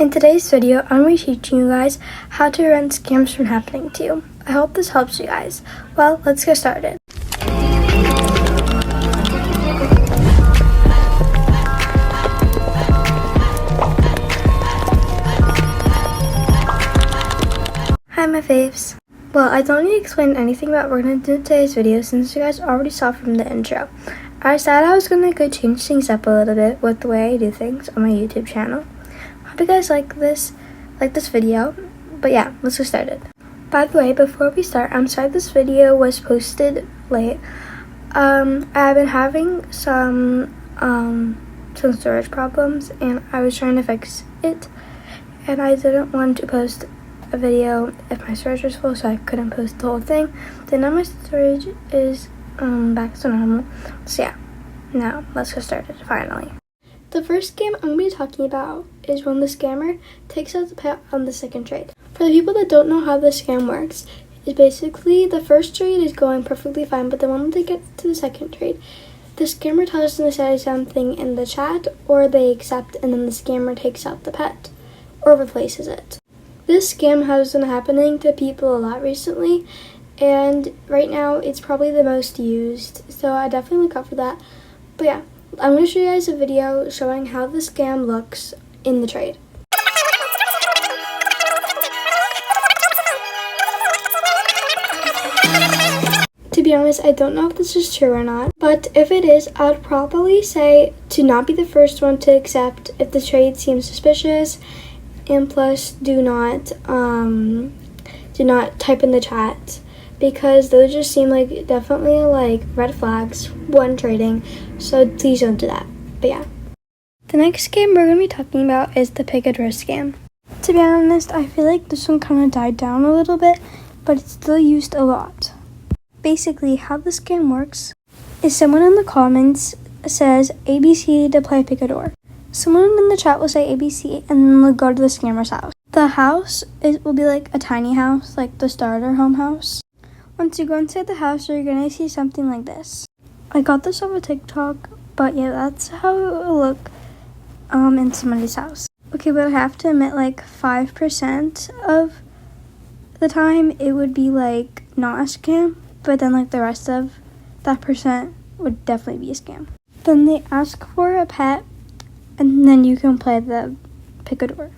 In today's video, I'm going to be teaching you guys how to prevent scams from happening to you. I hope this helps you guys. Well, let's get started. Hi my faves. Well, I don't need to explain anything about what we're going to do in today's video since you guys already saw from the intro. I decided I was going to go change things up a little bit with the way I do things on my YouTube channel. Hope you guys like this video. But yeah, let's get started. By the way, before we start, I'm sorry this video was posted late. I've been having some storage problems and I was trying to fix it, and I didn't want to post a video if my storage was full, so I couldn't post the whole thing. Then now my storage is back to normal. So yeah, now let's get started finally. The first scam I'm going to be talking about is when the scammer takes out the pet on the second trade. For the people that don't know how the scam works, is basically the first trade is going perfectly fine, but the moment they get to the second trade, the scammer tells them to say something in the chat, or they accept, and then the scammer takes out the pet, or replaces it. This scam has been happening to people a lot recently, and right now it's probably the most used, so I definitely look out for that. But yeah, I'm going to show you guys a video showing how the scam looks in the trade. To be honest, I don't know if this is true or not, but if it is, I'd probably say to not be the first one to accept if the trade seems suspicious, and plus do not type in the chat, because those just seem like definitely like red flags when trading, so please don't do that. But yeah, the next scam we're going to be talking about is the pick a door scam. To be honest, I feel like this one kind of died down a little bit, but it's still used a lot. Basically, how the scam works is someone in the comments says ABC to play pick a door. Someone in the chat will say ABC, and then they'll go to the scammer's house. The house will be like a tiny house, like the starter home house. Once you go inside the house, you're going to see something like this. I got this off of TikTok, but yeah, that's how it will look in somebody's house. Okay, but I have to admit, like 5% of the time it would be like not a scam, but then like the rest of that percent would definitely be a scam. Then they ask for a pet, and then you can play the pick a door.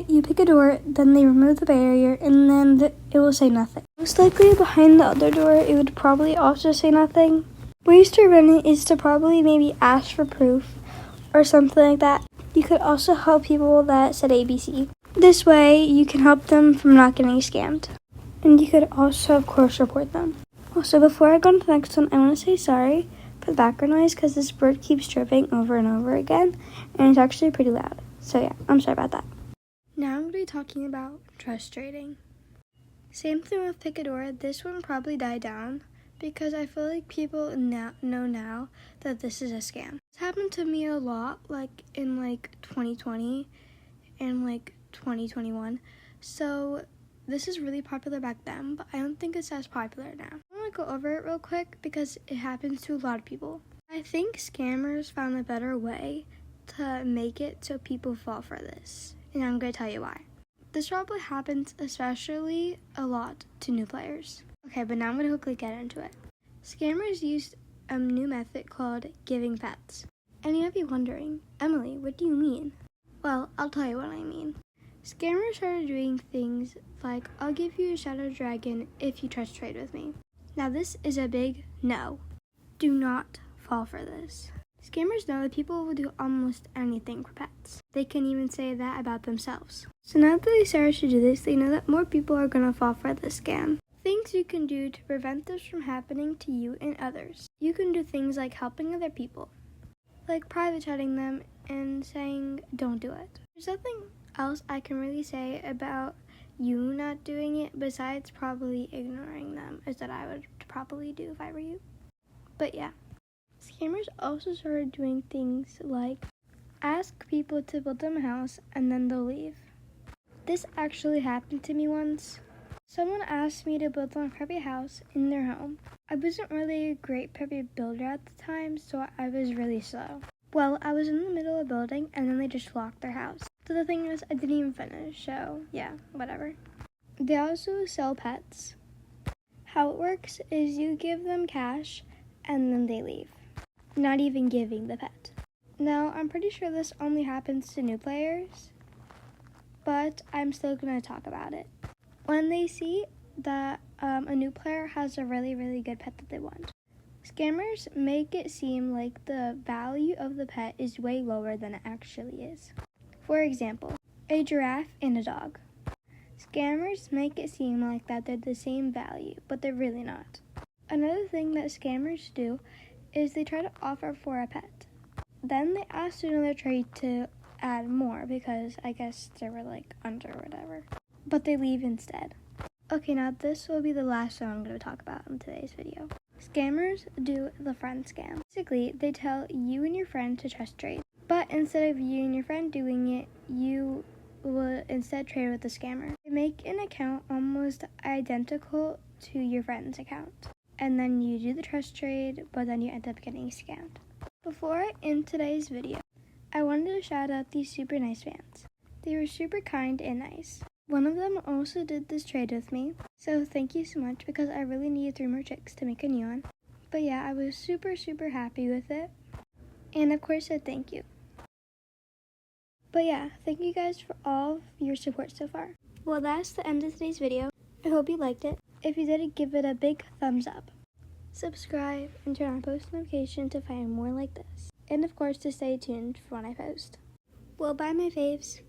You pick a door, then they remove the barrier, and then it will say nothing. Most likely behind the other door, it would probably also say nothing. Ways to run it is to probably maybe ask for proof or something like that. You could also help people that said ABC. This way, you can help them from not getting scammed. And you could also, of course, report them. Also, before I go on to the next one, I want to say sorry for the background noise because this bird keeps chirping over and over again, and it's actually pretty loud. So yeah, I'm sorry about that. Now I'm going to be talking about trust trading. Same thing with pick a door. This one probably died down because I feel like people know now that this is a scam. This happened to me a lot, like in like 2020 and like 2021. So this is really popular back then, but I don't think it's as popular now. I want to go over it real quick because it happens to a lot of people. I think scammers found a better way to make it so people fall for this, and I'm going to tell you why. This probably happens especially a lot to new players. Okay, but now I'm going to quickly get into it. Scammers used a new method called giving pets. And you might be wondering, Emily, what do you mean? Well, I'll tell you what I mean. Scammers started doing things like, I'll give you a shadow dragon if you trust trade with me. Now this is a big no. Do not fall for this. Scammers know that people will do almost anything for pets. They can even say that about themselves. So now that they started to do this, they know that more people are going to fall for this scam. Things you can do to prevent this from happening to you and others. You can do things like helping other people, like private chatting them and saying don't do it. There's nothing else I can really say about you not doing it besides probably ignoring them, is that I would probably do if I were you. But yeah, scammers also started doing things like ask people to build them a house and then they'll leave. This actually happened to me once. Someone asked me to build them a preppy house in their home. I wasn't really a great preppy builder at the time, so I was really slow. Well, I was in the middle of building and then they just locked their house. But the thing is, I didn't even finish, so yeah, whatever. They also sell pets. How it works is you give them cash and then they leave, not even giving the pet. Now, I'm pretty sure this only happens to new players, but I'm still going to talk about it. When they see that a new player has a really, really good pet that they want, scammers make it seem like the value of the pet is way lower than it actually is. For example, a giraffe and a dog. Scammers make it seem like that they're the same value, but they're really not. Another thing that scammers do is they try to offer for a pet. Then they ask another trade to add more because I guess they were like under whatever. But they leave instead. Okay, now this will be the last one I'm going to talk about in today's video. Scammers do the friend scam. Basically, they tell you and your friend to trust trade. But instead of you and your friend doing it, you will instead trade with the scammer. They make an account almost identical to your friend's account. And then you do the trust trade, but then you end up getting scammed. Before I end today's video, I wanted to shout out these super nice fans. They were super kind and nice. One of them also did this trade with me, so thank you so much because I really needed 3 more chicks to make a new one. But yeah, I was super happy with it, and of course said thank you. But yeah, thank you guys for all of your support so far. Well, that's the end of today's video. I hope you liked it. If you did, give it a big thumbs up. Subscribe and turn on post notifications to find more like this. And of course to stay tuned for when I post. Well, bye my faves.